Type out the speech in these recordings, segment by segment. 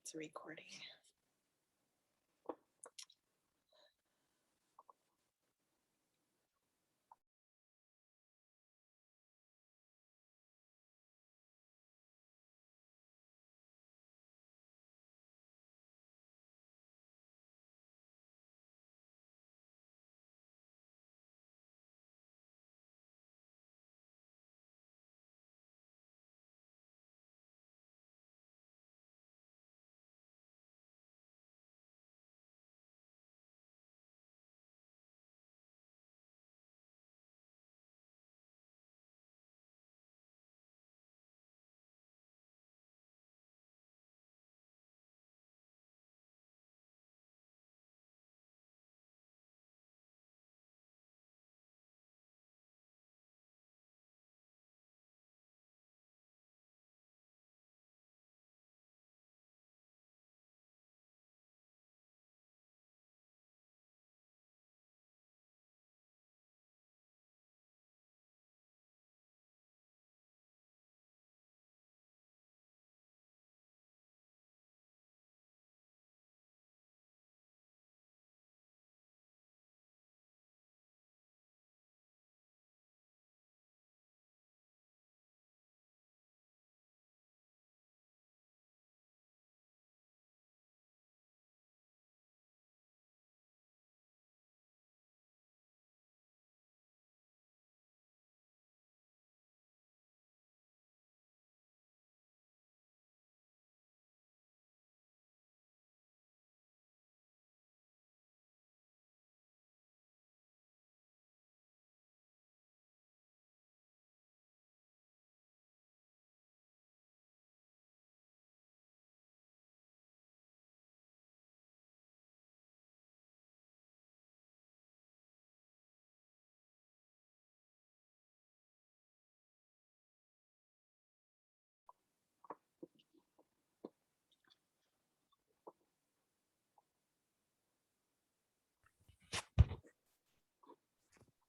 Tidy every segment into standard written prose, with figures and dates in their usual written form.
It's recording.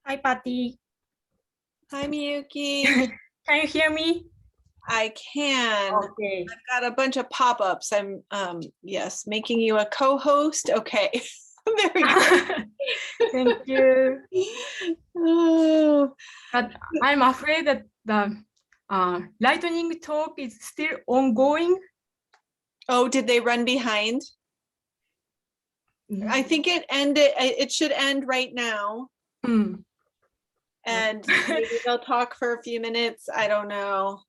Hi, Patty. Hi, Miyuki. Can you hear me? I can. Okay. I've got a bunch of pop-ups. I'm, yes, making you a co-host. Okay. Very good. Thank you. Oh. But I'm afraid that the lightning talk is still ongoing. Oh, did they run behind? I think it ended. It should end right now. And maybe they'll talk for a few minutes. I don't know.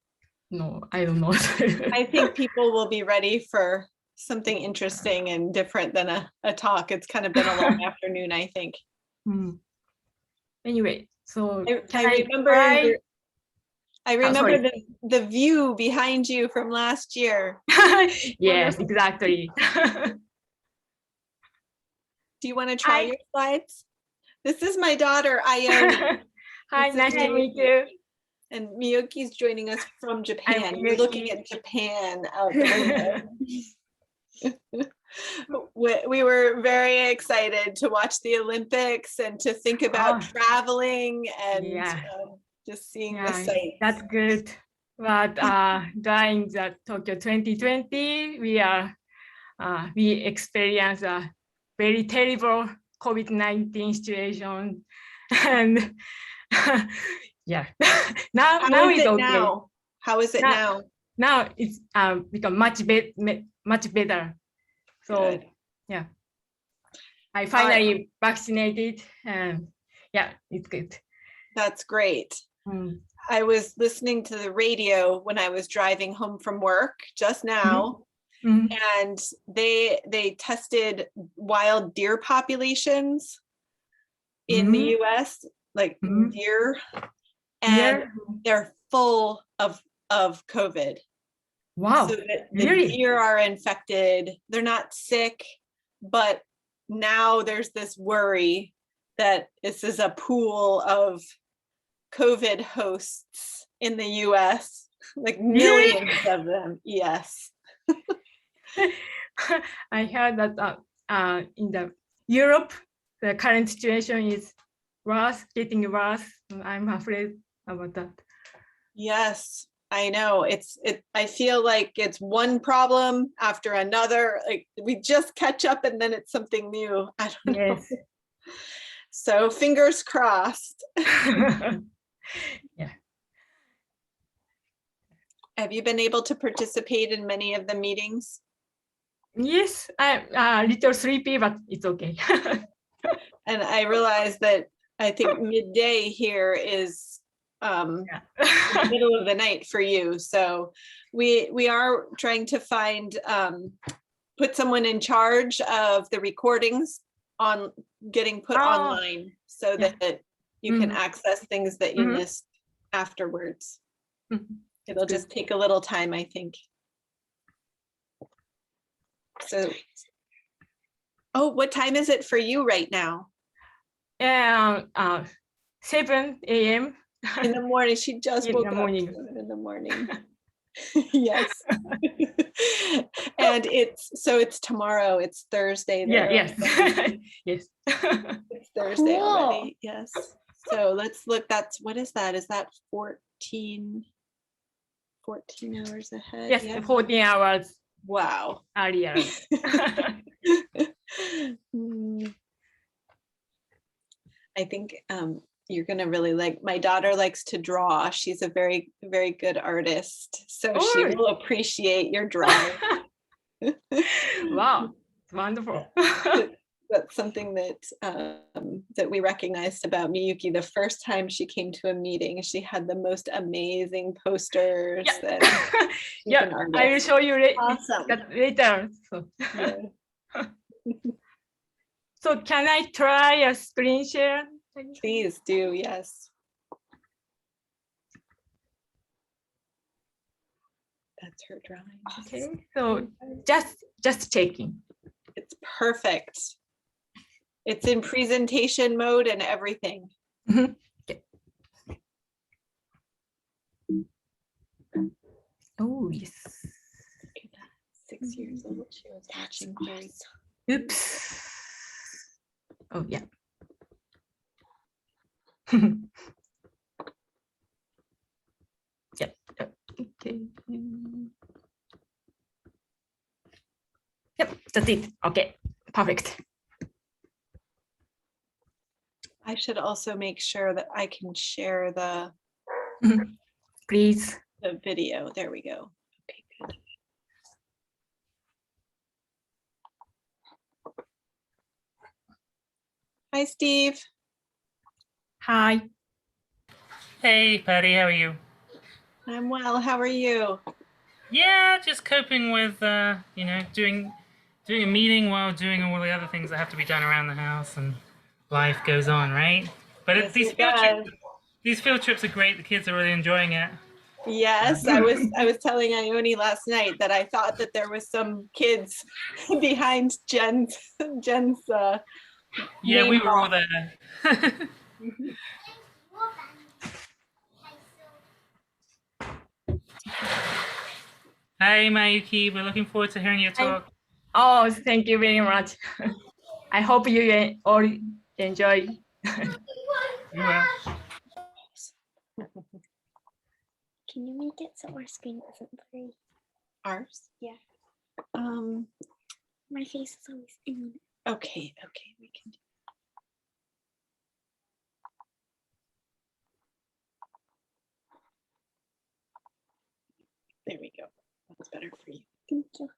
No, I don't know. I think people will be ready for something interesting and different than a talk. It's kind of been a long afternoon, I think. Anyway, so I remember the view behind you from last year. Yes, exactly. Do you want to try your slides? This is my daughter, Ione. Hi, nice to meet you. And Miyuki's joining us from Japan. We're looking at Japan out the window. We were very excited to watch the Olympics and to think about traveling and just seeing the sights. That's good. But during the Tokyo 2020, we experienced a very terrible COVID-19 situation, and now it's okay. Now? How is it now? Now it's become much better. So good. Yeah, I finally vaccinated, and it's good. That's great. I was listening to the radio when I was driving home from work just now, and they tested wild deer populations in the US, like deer, and they're full of COVID. Wow. So the deer are infected. They're not sick, but now there's this worry that this is a pool of COVID hosts in the US, like millions of them. Yes. I heard that in the Europe, the current situation is worse, getting worse. I'm afraid about that. Yes. I know I feel like it's one problem after another. Like we just catch up and then it's something new. I don't know. Yes. So fingers crossed. Yeah. Have you been able to participate in many of the meetings? Yes, I'm a little sleepy, but it's okay. And I realize that I think midday here is the middle of the night for you. So we are trying to find put someone in charge of the recordings on getting put online so that you can access things that you missed afterwards. It'll just take a little time, I think. So, what time is it for you right now? 7 a.m. In the morning. She just woke up in the morning. Yes. And it's tomorrow. It's Thursday. Yeah, yes. Yes. It's Thursday already. Yes. So let's look. What is that? Is that 14 hours ahead? Yes, yeah. 14 hours. Wow. Earlier. I think you're going to really like, my daughter likes to draw. She's a very, very good artist. So she will appreciate your drawing. Wow, it's wonderful. That's something that we recognized about Miyuki. The first time she came to a meeting, she had the most amazing posters. Yeah, I will show you later. So. Yeah. So can I try a screen share? Please do, yes. That's her drawing. Okay, so just checking. It's perfect. It's in presentation mode and everything. Okay. Oh, yes. 6 years old, she was watching very. Oops. Oh, yeah. Yep. Okay. Yep, that's it. Okay, perfect. I should also make sure that I can share the Please. The video. There we go. Okay, good. Hi, Steve. Hi. Hey, Patty, how are you? I'm well. How are you? Yeah, just coping with, doing a meeting while doing all the other things that have to be done around the house, and life goes on, right? But Yes, these field trips are great. The kids are really enjoying it. Yes, I was telling Ione last night that I thought that there was some kids behind Jen's. Yeah, we were all there. Hi, Mayuki. We're looking forward to hearing your talk. Oh, thank you very much. I hope you all enjoy. You will. Can you make it so our screen isn't blurry? Ours? Yeah. My face is always in. Okay, we can do. There we go. That's better for you. Thank you.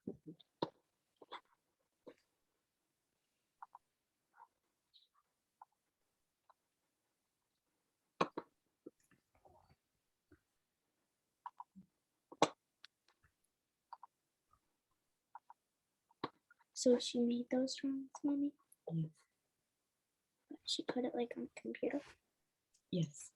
So she made those drawings, Mommy? Yes. She put it like on the computer? Yes.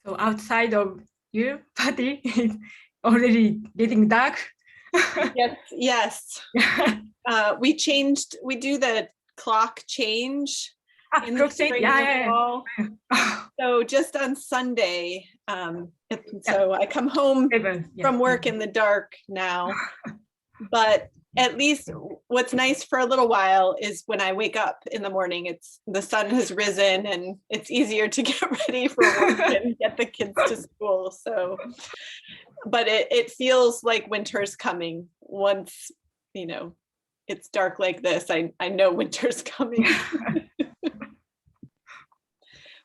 So outside of you, Patty, it's already getting dark. Yes. We do the clock change. Yeah. So just on Sunday, so I come home from work in the dark now, but at least what's nice for a little while is when I wake up in the morning, the sun has risen and it's easier to get ready for work and get the kids to school. So, but it feels like winter's coming once, it's dark like this. I know winter's coming.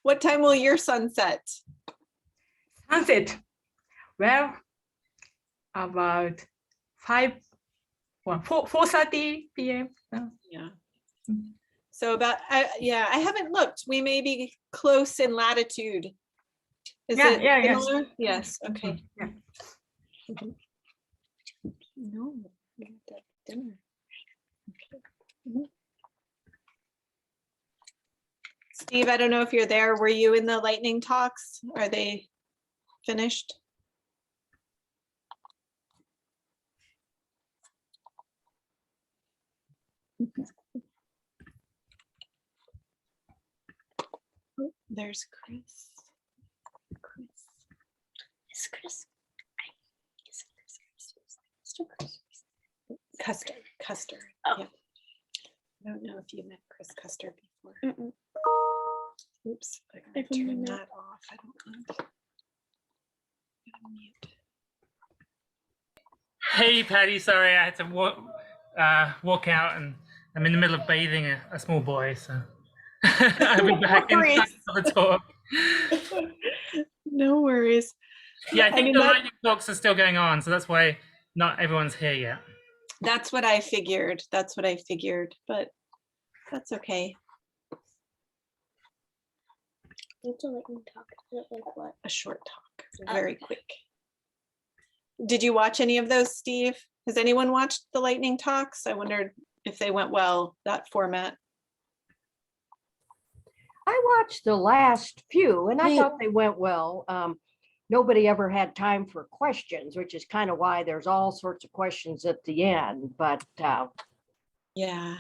What time will your sun set? Sunset. Well, about 4:30 p.m. Yeah. So I haven't looked. We may be close in latitude. Is it similar? Yes. Okay. Yeah. No, we have to have dinner. Steve, I don't know if you're there. Were you in the lightning talks? Are they finished? Oh, there's Chris. Is Chris? Custer. Oh. Yeah. I don't know if you met Chris Custer before. Oops, I gotta turn that off. I don't know. Hey, Patty. Sorry, I had to walk out, and I'm in the middle of bathing a small boy, so I'll be back in time for the talk. No worries. Yeah, I think the lightning talks are still going on, so that's why not everyone's here yet. That's what I figured. But that's okay. What's a lightning talk? Is it like what? A short talk, very quick. Did you watch any of those, Steve? Has anyone watched the lightning talks? I wondered if they went well, that format. I watched the last few and I thought they went well. Nobody ever had time for questions, which is kind of why there's all sorts of questions at the end. But yeah.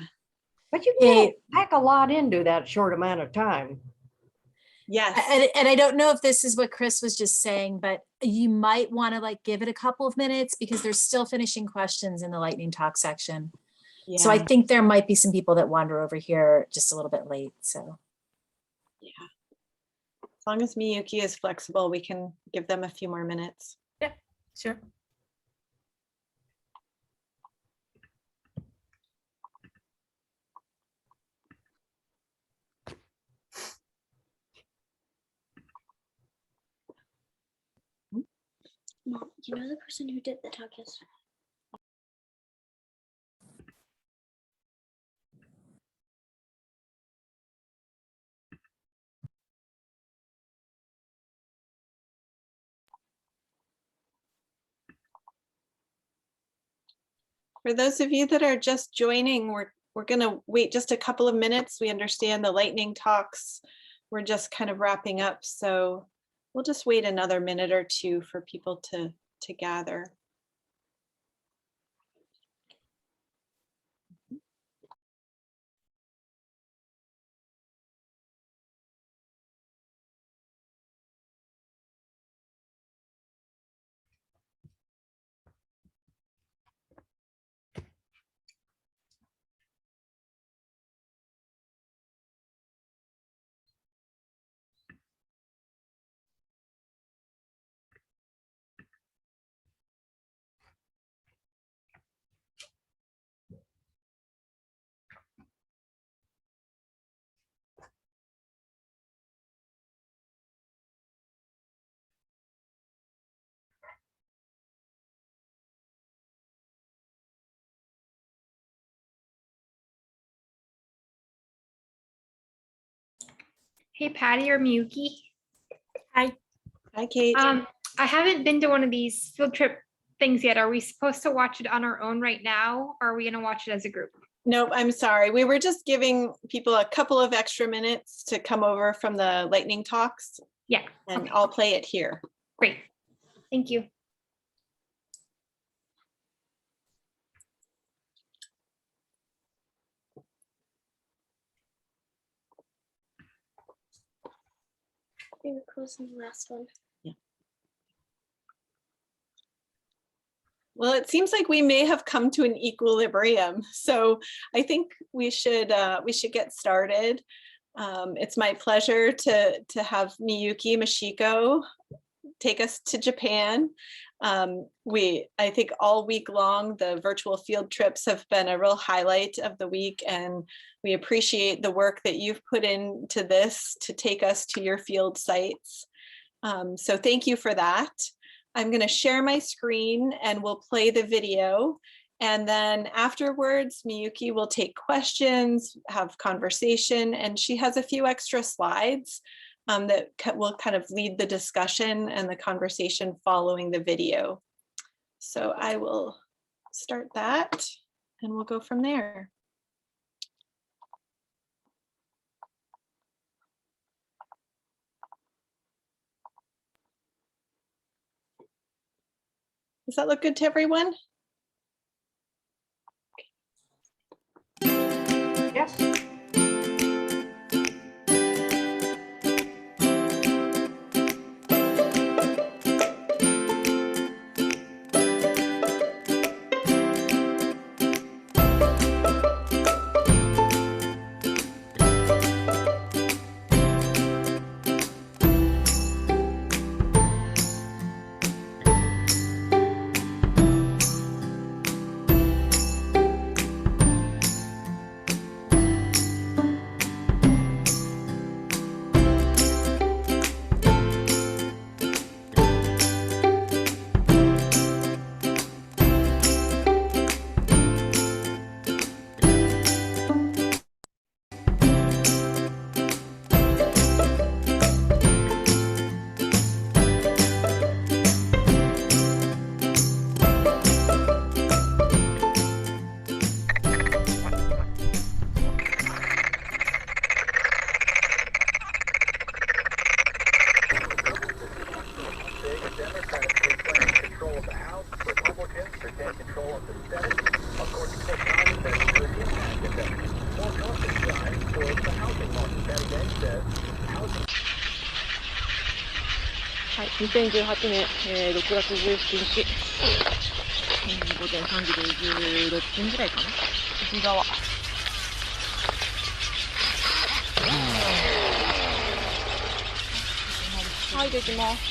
But you can pack a lot into that short amount of time. Yes. And I don't know if this is what Chris was just saying, but you might want to give it a couple of minutes because they're still finishing questions in the lightning talk section. Yeah. So I think there might be some people that wander over here just a little bit late. So yeah. As long as Miyuki is flexible, we can give them a few more minutes. Yeah, sure. Mom, you know the person who did the talk yesterday? For those of you that are just joining, we're going to wait just a couple of minutes. We understand the lightning talks. We're just kind of wrapping up. So we'll just wait another minute or two for people to gather. Hey, Patty or Miyuki. Hi. Hi, Kate. I haven't been to one of these field trip things yet. Are we supposed to watch it on our own right now? Or are we going to watch it as a group? Nope, I'm sorry. We were just giving people a couple of extra minutes to come over from the lightning talks. Yeah. And I'll play it here. Great. Thank you. We were close in the last one. Yeah. Well, it seems like we may have come to an equilibrium. So I think we should get started. It's my pleasure to have Miyuki Mashiko take us to Japan. I think all week long, the virtual field trips have been a real highlight of the week, and we appreciate the work that you've put into this to take us to your field sites. So thank you for that. I'm going to share my screen and we'll play the video. And then afterwards, Miyuki will take questions, have conversation, and she has a few extra slides that will kind of lead the discussion and the conversation following the video. So I will start that and we'll go from there. Does that look good to everyone? Yes.はい、2018年、6月17日、午前3時56分ぐらいかな、右側。はい、できます。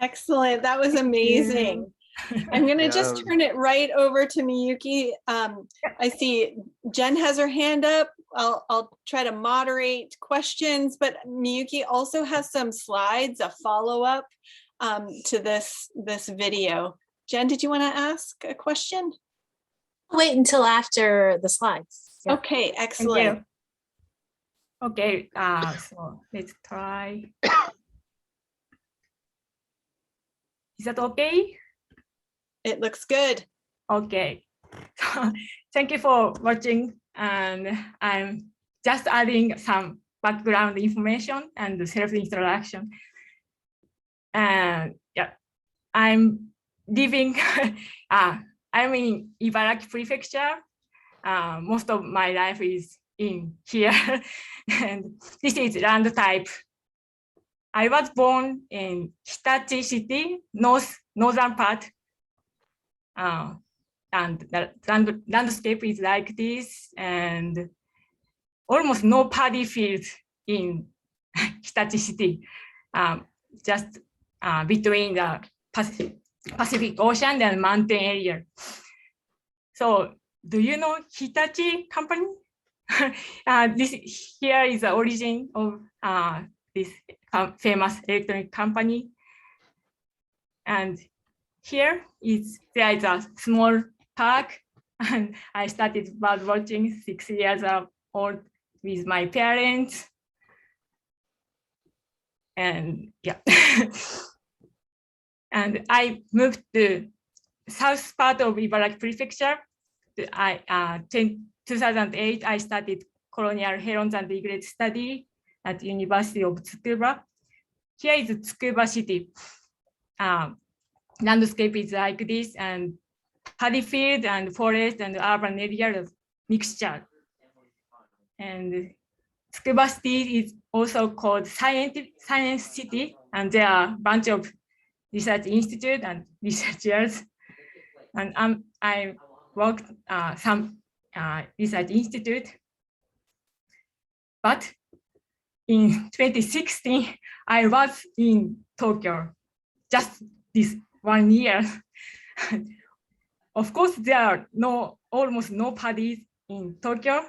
Excellent. That was amazing. I'm going to just turn it right over to Miyuki. I see Jen has her hand up. I'll try to moderate questions, but Miyuki also has some slides, a follow-up to this video. Jen, did you want to ask a question? Wait until after the slides. Yeah. Okay, excellent. Okay, so let's try. Is that okay? It looks good. Okay. Thank you for watching. And I'm just adding some background information and self-introduction. And yeah, I'm living, I'm in Ibaraki Prefecture. Most of my life is in here. And this is land type. I was born in Hitachi City, northern part. And the landscape is like this, and almost no paddy fields in Hitachi City, just between the Pacific Ocean and mountain area. So, do you know Hitachi company? This here is the origin of this famous electronic company, and there is a small park, and I started bird watching 6 years old with my parents, and yeah, and I moved to south part of Ibaraki Prefecture. 2008, I started colonial herons and egrets study at University of Tsukuba. Here is Tsukuba City. Landscape is like this, and paddy field and forest and urban area mixture. And Tsukuba City is also called Science City, and there are a bunch of research institutes and researchers. And I worked some research institute. But in 2016, I was in Tokyo, just this 1 year. Of course, there are almost no paddies in Tokyo.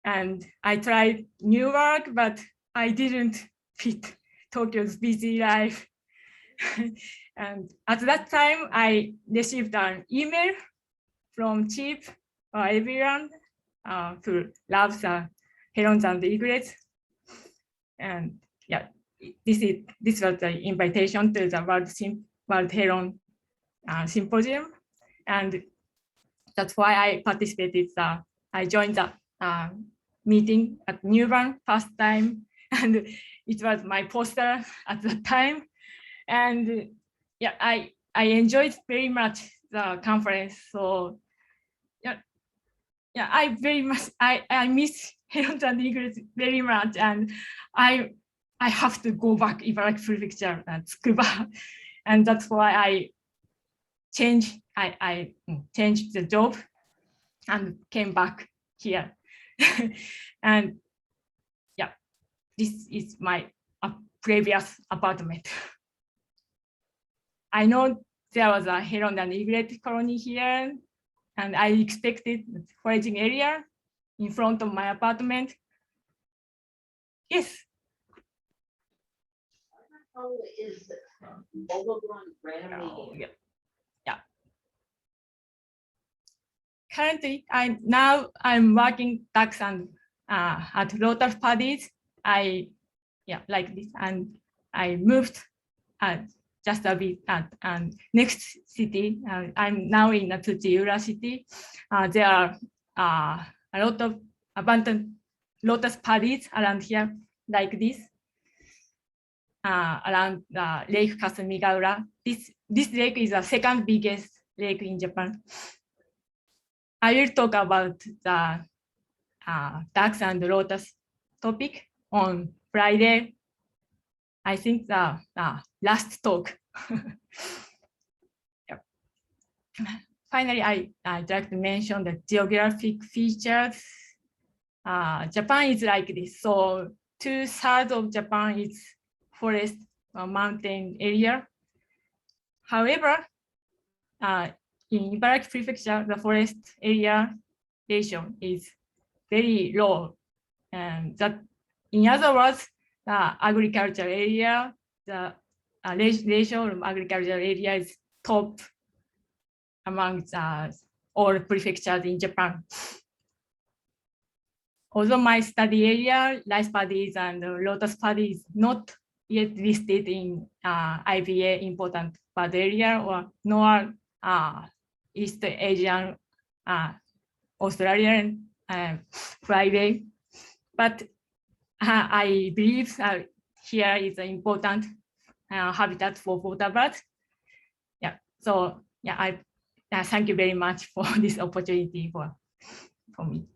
And I tried new work, but I didn't fit Tokyo's busy life. And at that time, I received an email from Chief or everyone to love the herons and egrets. And yeah, this was the invitation to the World Heron Symposium, and that's why I participated. I joined the meeting at Newburn first time, and it was my poster at that time. And yeah, I enjoyed very much the conference. So yeah, I very much I miss herons and egrets very much, and I have to go back Ibaraki Prefecture and Tsukuba, and that's why I changed the job and came back here. And yeah, this is my previous apartment. I know there was a heron and egret colony here, and I expected the foraging area in front of my apartment. Yes. How is it? Yeah. Currently, I'm working ducks and at Lotus Patties. Like this, and I moved just a bit and next city. I'm now in Tsuchiura city. There are a lot of abundant Lotus Patties around here, like this. Around Lake Kasumigaura. This lake is the second biggest lake in Japan. I will talk about the ducks and lotus topic on Friday. I think the last talk. Yep. Finally, I'd like to mention the geographic features. Japan is like this. So 2/3 of Japan is forest or mountain area. However, in Ibaraki Prefecture, the forest area ratio is very low, and that, in other words, the agricultural area, the ratio of agricultural area is top among all prefectures in Japan. Although my study area, rice paddies and lotus paddies, not yet listed in IBA important bird area or nor East Asian, Australian flyway, but I believe here is an important habitat for waterbirds. Yeah, so yeah, I thank you very much for this opportunity for me.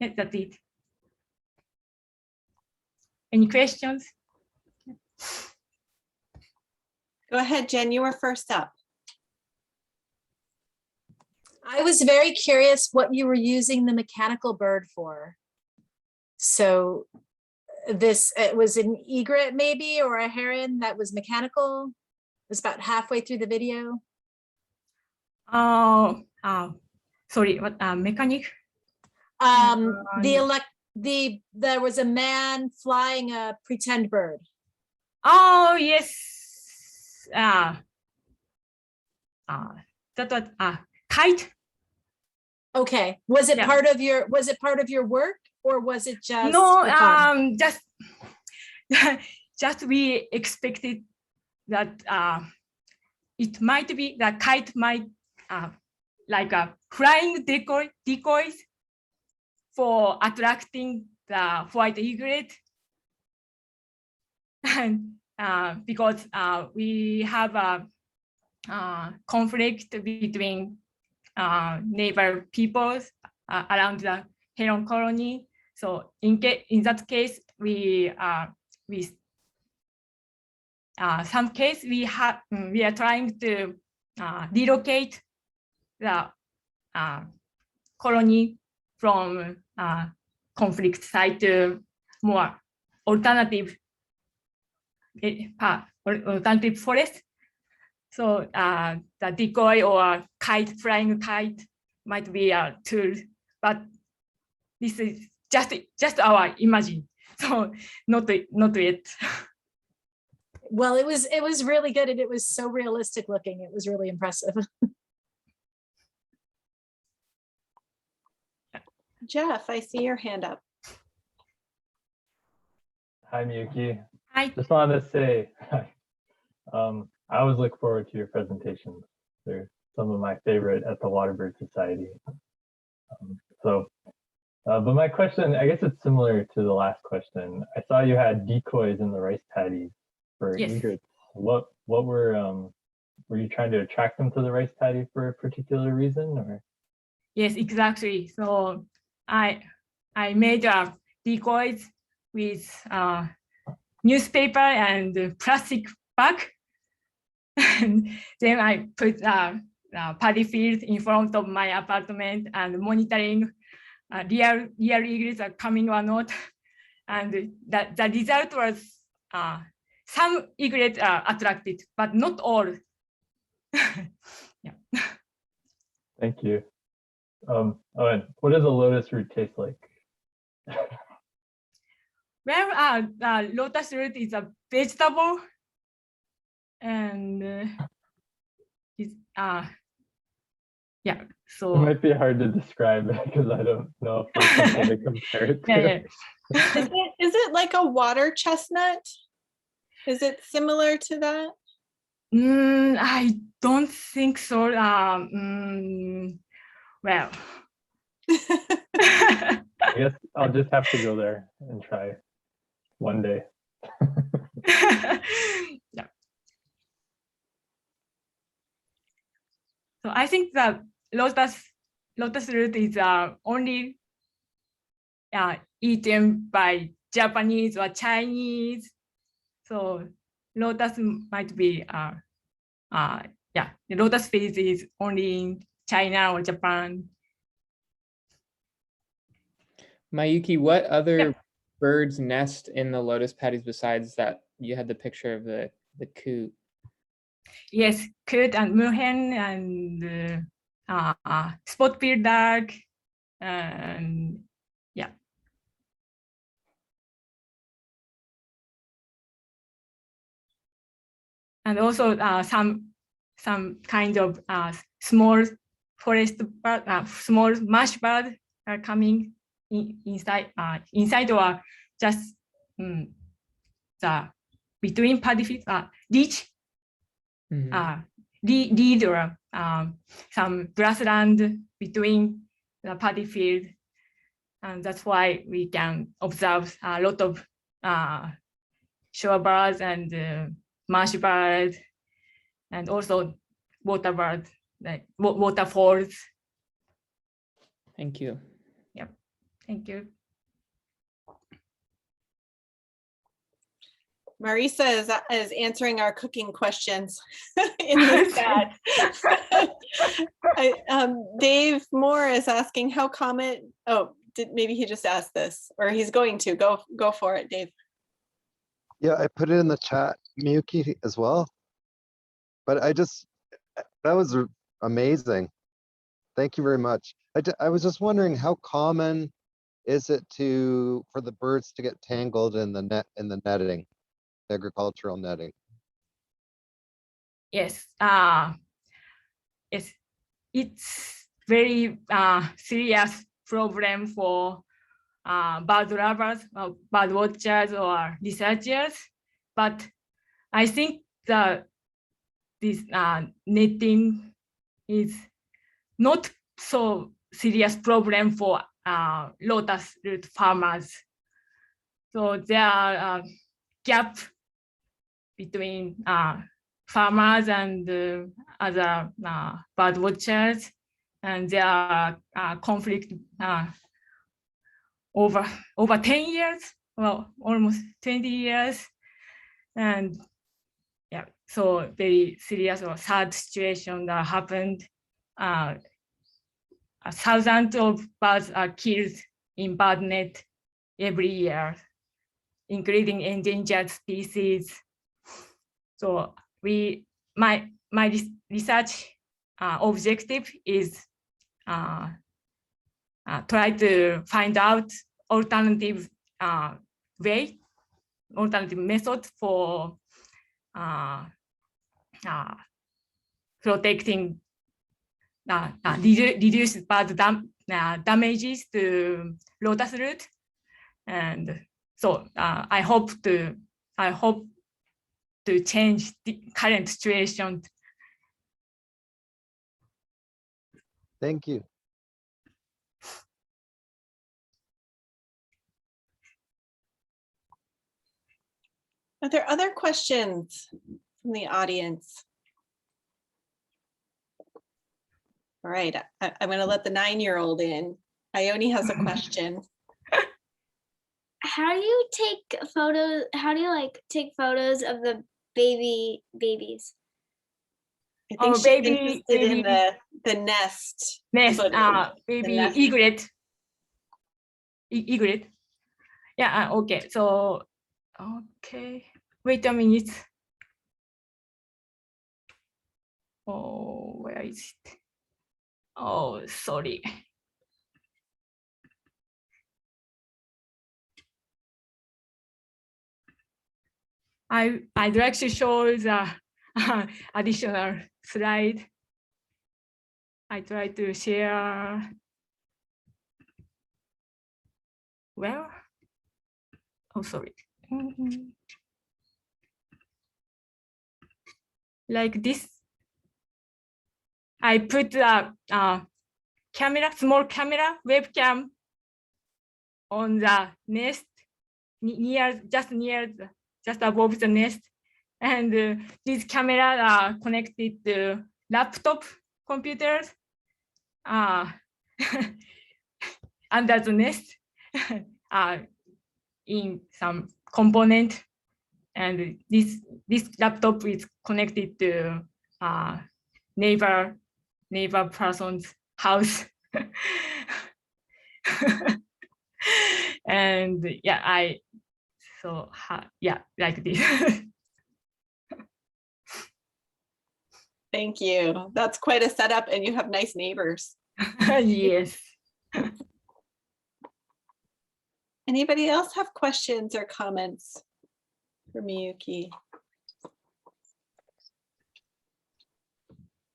Yeah, that's it. Any questions? Go ahead, Jen, you were first up. I was very curious what you were using the mechanical bird for. So this, it was an egret maybe, or a heron that was mechanical? It was about halfway through the video. Sorry, what mechanic? There was a man flying a pretend bird. Oh yes. That was kite. Okay. Was it Yeah. part of your work, or was it just No, for fun? just we expected that it might be, the kite might like a flying decoys for attracting the white egret. And because we have a conflict between neighbor peoples around the heron colony. So in that case, some case we are trying to relocate the colony from conflict site to more alternative forest. So the decoy or flying kite might be a tool, but this is just our imagine. So not yet. Well, it was really good, and it was so realistic looking. It was really impressive. Jeff, I see your hand up. Hi, Miyuki. Hi. Just wanted to say, I always look forward to your presentations. They're some of my favorite at the Waterbirds Society. But my question, I guess it's similar to the last question. I saw you had decoys in the rice paddies for egrets. What were you trying to attract them to the rice paddy for a particular reason, or? Yes, exactly. So I made decoys with newspaper and plastic bag, and then I put paddy field in front of my apartment and monitoring real egrets are coming or not. And the result was some egrets are attracted, but not all. Yeah. Thank you. And what does a lotus root taste like? Well, lotus root is a vegetable, and it's yeah. So it might be hard to describe because I don't know if there's something to compare it to. Yeah. Is it like a water chestnut? Is it similar to that? I don't think so. Well, I guess I'll just have to go there and try one day. yeah. So I think that lotus root is only eaten by Japanese or Chinese. So lotus might be the lotus species is only in China or Japan. Mayuki, what other birds nest in the lotus patties besides that? You had the picture of the coot. Yes, coot and moorhen and spot-billed duck, and yeah. And also some kind of small forest bird, small marsh bird are coming inside or just the between paddy fields, ditch, lead or some grassland between the paddy field, and that's why we can observe a lot of shorebirds and marsh birds, and also waterbirds, like waterfalls. Thank you. Yep, thank you. Marisa is answering our cooking questions in the chat. Dave Moore is asking how common. Oh, maybe he just asked this, or he's going to go for it, Dave. Yeah, I put it in the chat, Miyuki, as well. But that was amazing. Thank you very much. I was just wondering, how common is it for the birds to get tangled in the netting, agricultural netting? Yes, yes, it's very serious problem for bird lovers, bird watchers, or researchers. But I think that this netting is not so serious problem for lotus root farmers. So there are gap between farmers and other bird watchers, and there are conflict over 10 years, well, almost 20 years, and yeah, so very serious or sad situation that happened. Thousands of birds are killed in bird net every year, including endangered species. So my research objective is try to find out alternative method for protecting reduce bird damages to lotus root, and so I hope to change the current situation. Thank you. Are there other questions from the audience? All right, I'm going to let the 9-year-old in. Ione has a question. How do you take photos? How do you take photos of the babies? I think she's interested in the nest. Baby egret. Egret. Yeah. Okay. So, okay. Wait a minute. Oh, where is it? Oh, sorry. I'd like to show the additional slide. I try to share. Well, oh, sorry. Like this. I put a small camera, webcam on the nest, just above the nest, and these cameras are connected to laptop computers under the nest in some component, and this laptop is connected to neighbor person's house. And And yeah, like this. Thank you. That's quite a setup, and you have nice neighbors. Yes. Anybody else have questions or comments for Miyuki?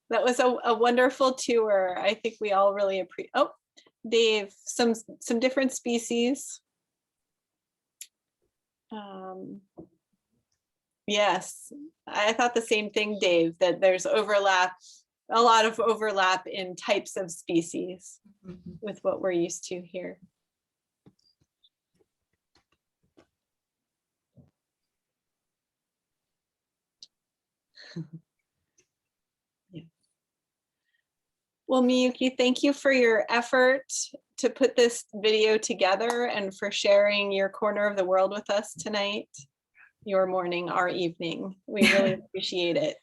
That was a wonderful tour. I think we all really appreciate. Oh, Dave, some different species. Yes, I thought the same thing, Dave, that there's overlap, a lot of overlap in types of species with what we're used to here. Well, Miyuki, thank you for your effort to put this video together and for sharing your corner of the world with us tonight, your morning, our evening. We really appreciate it.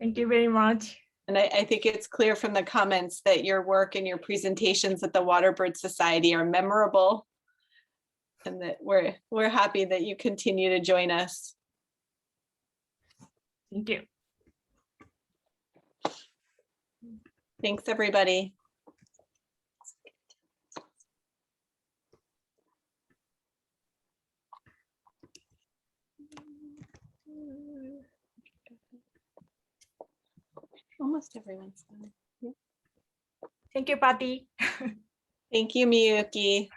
Thank you very much. And I think it's clear from the comments that your work and your presentations at the Waterbirds Society are memorable, and that we're happy that you continue to join us. Thank you. Thanks, everybody. Almost everyone's done. Yep. Thank you, Patty. Thank you, Miyuki.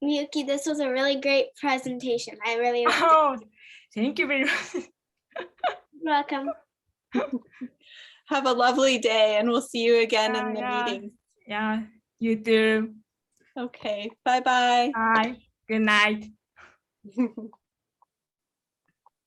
Miyuki, this was a really great presentation. I really liked it. Thank you very much. You're welcome. Have a lovely day, and we'll see you again in the meeting. Yeah, you too. Okay, bye-bye. Bye. Good night.